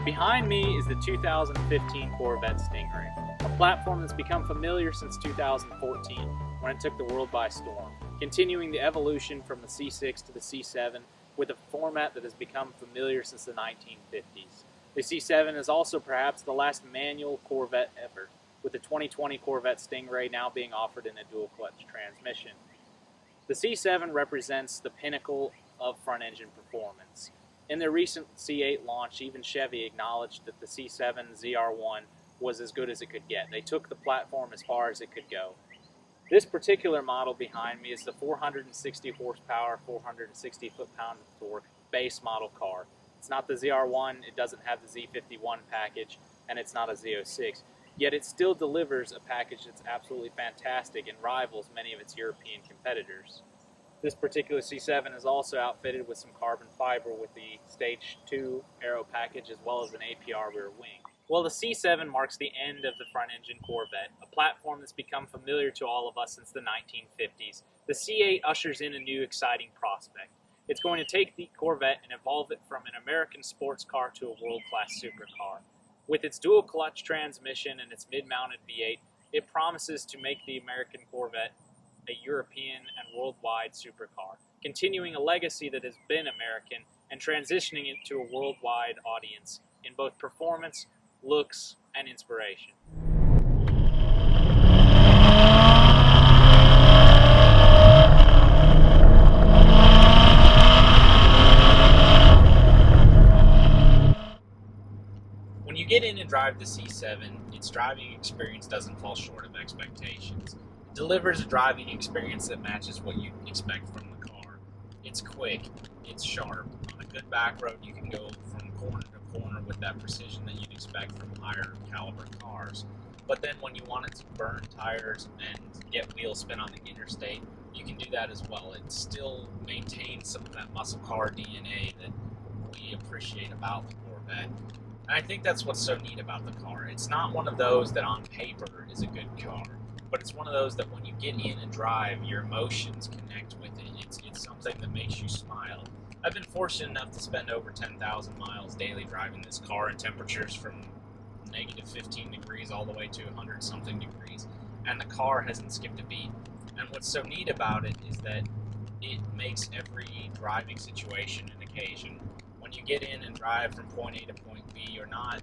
Behind me is the 2015 Corvette Stingray, a platform that's become familiar since 2014 when it took the world by storm, continuing the evolution from the C6 to the C7 with a format that has become familiar since the 1950s. The C7 is also perhaps the last manual Corvette ever, with the 2020 Corvette Stingray now being offered in a dual-clutch transmission. The C7 represents the pinnacle of front-engine performance. In their recent C8 launch, even Chevy acknowledged that the C7 ZR1 was as good as it could get. They took the platform as far as it could go. This particular model behind me is the 460 horsepower, 460 foot-pound of torque base model car. It's not the ZR1, it doesn't have the Z51 package, and it's not a Z06. Yet it still delivers a package that's absolutely fantastic and rivals many of its European competitors. This particular C7 is also outfitted with some carbon fiber with the Stage 2 aero package as well as an APR rear wing. Well, the C7 marks the end of the front-engine Corvette, a platform that's become familiar to all of us since the 1950s. The C8 ushers in a new exciting prospect. It's going to take the Corvette and evolve it from an American sports car to a world-class supercar. With its dual-clutch transmission and its mid-mounted V8, it promises to make the American Corvette a European and worldwide supercar, continuing a legacy that has been American and transitioning it to a worldwide audience in both performance, looks, and inspiration. When you get in and drive the C7, its driving experience doesn't fall short of expectations. It delivers a driving experience that matches what you'd expect from the car. It's quick, it's sharp. On a good back road, you can go from corner to corner with that precision that you'd expect from higher caliber cars. But then when you want it to burn tires and get wheel spin on the interstate, you can do that as well. It still maintains some of that muscle car DNA that we appreciate about the Corvette. And I think that's what's so neat about the car. It's not one of those that on paper is a good car, but it's one of those that when you get in and drive, your emotions connect with it. It's something that makes you smile. I've been fortunate enough to spend over 10,000 miles daily driving this car in temperatures from negative 15 degrees all the way to 100-something degrees, and the car hasn't skipped a beat. And what's so neat about it is that it makes every driving situation an occasion. When you get in and drive from point A to point B, you're not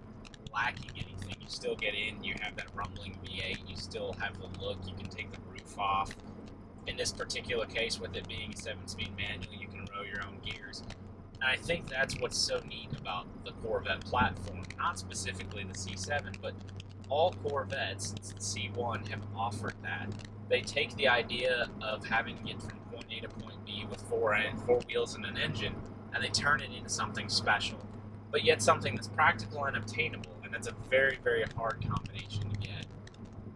lacking anything. You still get in, you have that rumbling V8, you still have the look, you can take the roof off. In this particular case, with it being a 7-speed manual, you can row your own gears. And I think that's what's so neat about the Corvette platform. Not specifically the C7, but all Corvettes since the C1 have offered that. They take the idea of having to get from point A to point B with four wheels and an engine, and they turn it into something special, but yet something that's practical and obtainable, and that's a very, very hard combination to get.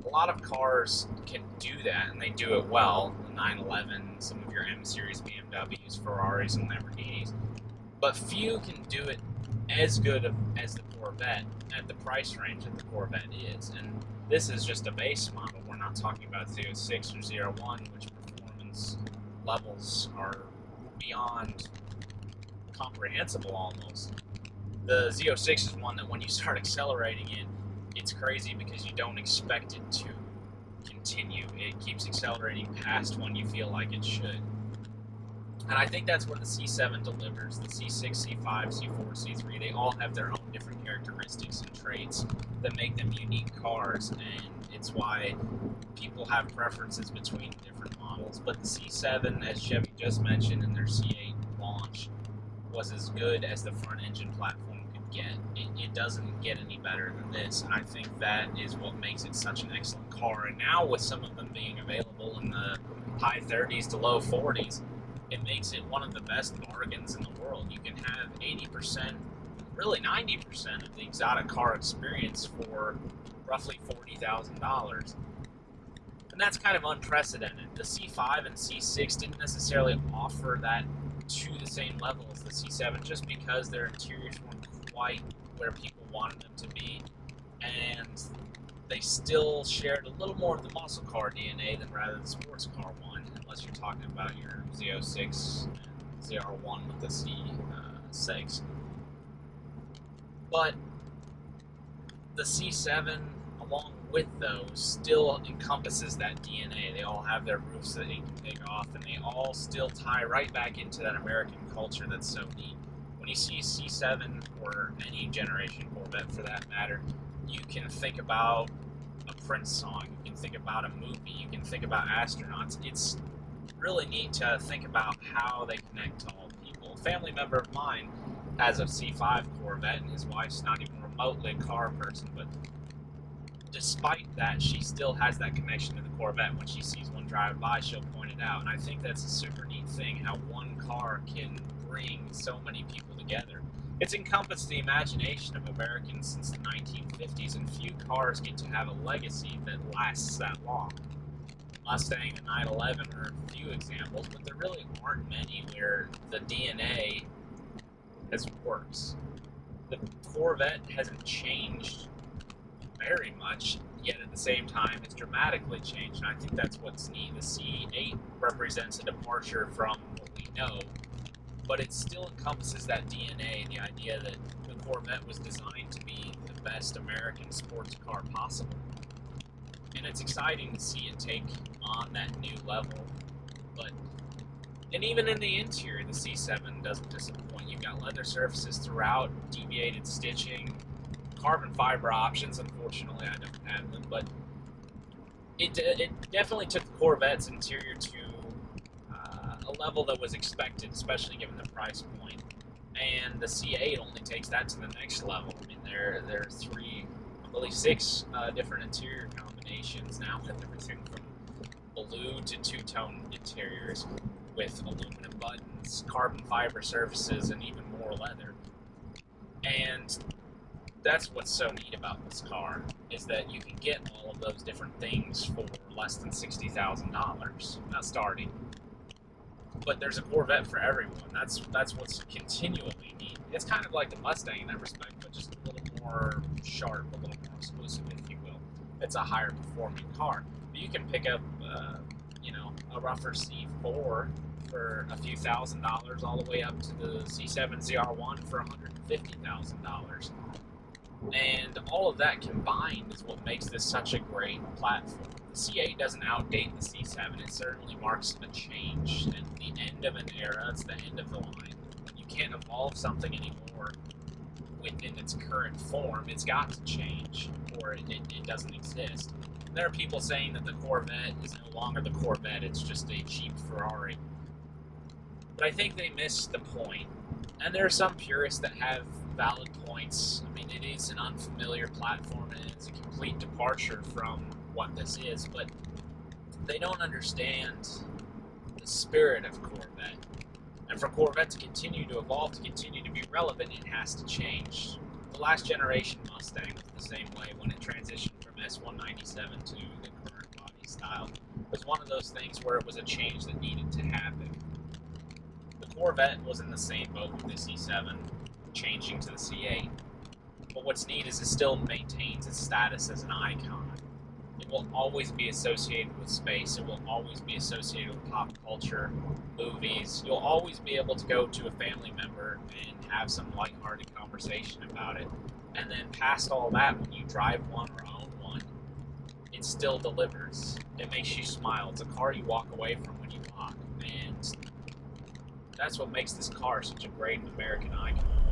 A lot of cars can do that, and they do it well. The 911, some of your M-Series BMWs, Ferraris, and Lamborghinis, but few can do it as good as the Corvette at the price range that the Corvette is. And this is just a base model. We're not talking about Z06 or ZR1, which performance levels are beyond comprehensible almost. The Z06 is one that when you start accelerating it, it's crazy because you don't expect it to continue. It keeps accelerating past when you feel like it should. And I think that's what the C7 delivers. The C6, C5, C4, C3, they all have their own different characteristics and traits that make them unique cars, and it's why people have preferences between different models. But the C7, as Chevy just mentioned in their C8 launch, was as good as the front engine platform could get. It doesn't get any better than this, and I think that is what makes it such an excellent car. And now with some of them being available in the high 30s to low 40s, it makes it one of the best bargains in the world. You can have 80%, really 90% of the exotic car experience for roughly $40,000. And that's kind of unprecedented. The C5 and C6 didn't necessarily offer that to the same level as the C7 just because their interiors weren't quite where people wanted them to be, and they still shared a little more of the muscle car DNA than rather the sports car one, unless you're talking about your Z06 and ZR1 with the C6. But The C7, along with those, still encompasses that DNA. They all have their roofs that they can take off, and they all still tie right back into that American culture that's so neat. When you see a C7 or any generation Corvette for that matter, you can think about a Prince song, you can think about a movie, you can think about astronauts. It's really neat to think about how they connect to all people. A family member of mine has a C5 Corvette, and his wife's not even remotely a car person, but despite that, she still has that connection to the Corvette. When she sees one drive by, she'll point it out, and I think that's a super neat thing, how one car can bring so many people together. It's encompassed the imagination of Americans since the 1950s, and few cars get to have a legacy that lasts that long. Mustang and 911 are a few examples, but there really aren't many where the DNA has works. The Corvette hasn't changed very much, yet at the same time it's dramatically changed, and I think that's what's neat. The C8 represents a departure from what we know, but it still encompasses that DNA, the idea that the Corvette was designed to be the best American sports car possible. And it's exciting to see it take on that new level. And even in the interior, the C7 doesn't disappoint. You've got leather surfaces throughout, deviated stitching, carbon fiber options. Unfortunately, I don't have them, but it definitely took the Corvette's interior to a level that was expected, especially given the price point. And the C8 only takes that to the next level. I mean, there are three, I believe six different interior combinations now, with everything from blue to two-tone interiors, with aluminum buttons, carbon fiber surfaces, and even more leather. And that's what's so neat about this car, is that you can get all of those different things for less than $60,000, not starting. But there's a Corvette for everyone. That's what's continually neat. It's kind of like the Mustang in that respect, but just a little more sharp, a little more exclusive, if you will. It's a higher performing car. But you can pick up, a rougher C4 for a few $1,000s, all the way up to the C7 ZR1 for $150,000. And all of that combined is what makes this such a great platform. The C8 doesn't outdate the C7. It certainly marks a change and the end of an era. It's the end of the line. You can't evolve something anymore within its current form. It's got to change, or it doesn't exist. And there are people saying that the Corvette is no longer the Corvette. It's just a cheap Ferrari. But I think they missed the point. And there are some purists that have valid points. I mean, it is an unfamiliar platform, and it's a complete departure from what this is, but they don't understand the spirit of Corvette. And for Corvette to continue to evolve, to continue to be relevant, it has to change. The last generation Mustang was the same way when it transitioned from S197 to the current body style. It was one of those things where it was a change that needed to happen. The Corvette was in the same boat with the C7, changing to the C8. But what's neat is it still maintains its status as an icon. It will always be associated with space. It will always be associated with pop culture, movies. You'll always be able to go to a family member and have some lighthearted conversation about it. And then past all that, when you drive one or own one, it still delivers. It makes you smile. It's a car you walk away from when you walk. And that's what makes this car such a great American icon.